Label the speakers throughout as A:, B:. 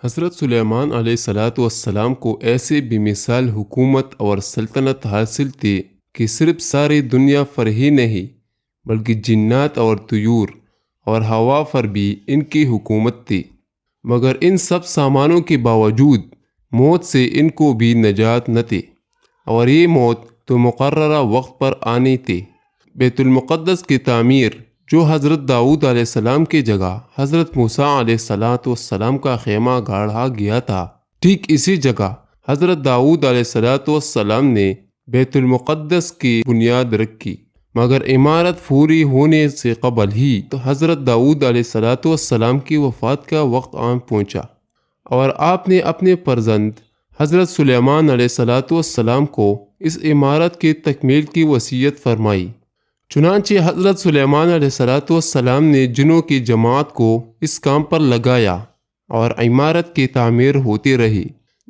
A: حضرت سلیمان علیہ السلام کو ایسے بے مثال حکومت اور سلطنت حاصل تھی کہ صرف ساری دنیا پر ہی نہیں بلکہ جنات اور طیور اور ہوا پر بھی ان کی حکومت تھی، مگر ان سب سامانوں کے باوجود موت سے ان کو بھی نجات نہ تھی، اور یہ موت تو مقررہ وقت پر آنی تھی۔ بیت المقدس کی تعمیر، جو حضرت داؤد علیہ السلام کی جگہ حضرت موسیٰ علیہ السلام کا خیمہ گاڑا گیا تھا، ٹھیک اسی جگہ حضرت داؤد علیہ السلام نے بیت المقدس کی بنیاد رکھی، مگر عمارت پوری ہونے سے قبل ہی تو حضرت داؤد علیہ السلام کی وفات کا وقت آن پہنچا، اور آپ نے اپنے فرزند حضرت سلیمان علیہ السلام کو اس عمارت کی تکمیل کی وصیت فرمائی۔ چنانچہ حضرت سلیمان علیہ السلام نے جنوں کی جماعت کو اس کام پر لگایا اور عمارت کی تعمیر ہوتی رہی۔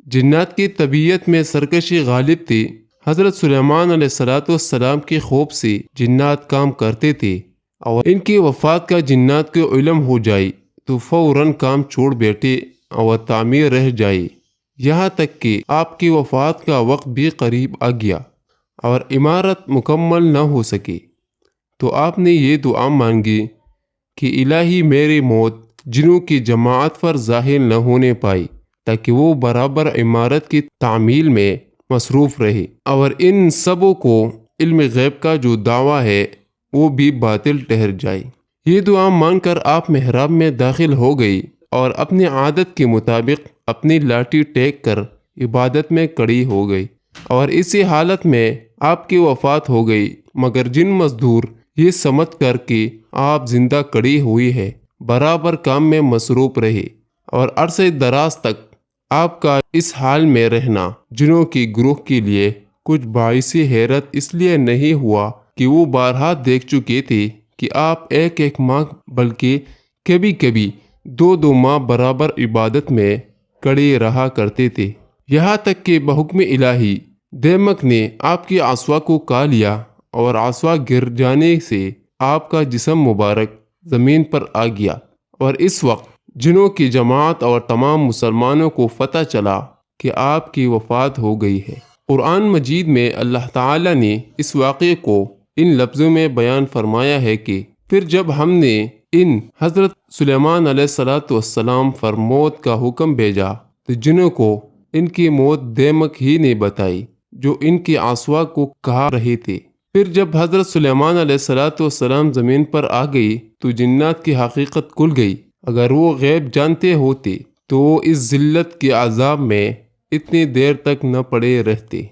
A: جنات کی طبیعت میں سرکشی غالب تھی۔ حضرت سلیمان علیہ السلام کے خوف سے جنات کام کرتے تھے، اور ان کی وفات کا جنات کو علم ہو جائے تو فوراً کام چھوڑ بیٹھے اور تعمیر رہ جائے، یہاں تک کہ آپ کی وفات کا وقت بھی قریب آ گیا اور عمارت مکمل نہ ہو سکی، تو آپ نے یہ دعا مانگی کہ الہی میری موت جنوں کی جماعت پر ظاہر نہ ہونے پائی، تاکہ وہ برابر عمارت کی تعمیل میں مصروف رہے، اور ان سبوں کو علم غیب کا جو دعویٰ ہے وہ بھی باطل ٹھہر جائے۔ یہ دعا مانگ کر آپ محراب میں داخل ہو گئی اور اپنی عادت کے مطابق اپنی لاٹھی ٹیک کر عبادت میں کھڑی ہو گئی، اور اسی حالت میں آپ کی وفات ہو گئی، مگر جن مزدور یہ سمجھ کر کہ آپ زندہ کھڑی ہوئی ہے برابر کام میں مصروف رہے، اور عرصے دراز تک آپ کا اس حال میں رہنا جنوں کی گروہ کے لیے کچھ باعث حیرت اس لیے نہیں ہوا کہ وہ بارہا دیکھ چکے تھے کہ آپ ایک ماہ بلکہ کبھی کبھی 2 ماہ برابر عبادت میں کھڑے رہا کرتے تھے، یہاں تک کہ بحکم الہی دیمک نے آپ کی عصا کو کھا لیا، اور عصا گر جانے سے آپ کا جسم مبارک زمین پر آ گیا، اور اس وقت جنوں کی جماعت اور تمام مسلمانوں کو پتہ چلا کہ آپ کی وفات ہو گئی ہے۔ قرآن مجید میں اللہ تعالی نے اس واقعے کو ان لفظوں میں بیان فرمایا ہے کہ پھر جب ہم نے ان حضرت سلیمان علیہ السلام پر موت کا حکم بھیجا تو جنوں کو ان کی موت دیمک ہی نے بتائی جو ان کی عصا کو کھا رہے تھے۔ پھر جب حضرت سلیمان علیہ السلام زمین پر آ گئی تو جنات کی حقیقت کھل گئی۔ اگر وہ غیب جانتے ہوتے تو وہ اس ذلت کے عذاب میں اتنی دیر تک نہ پڑے رہتے۔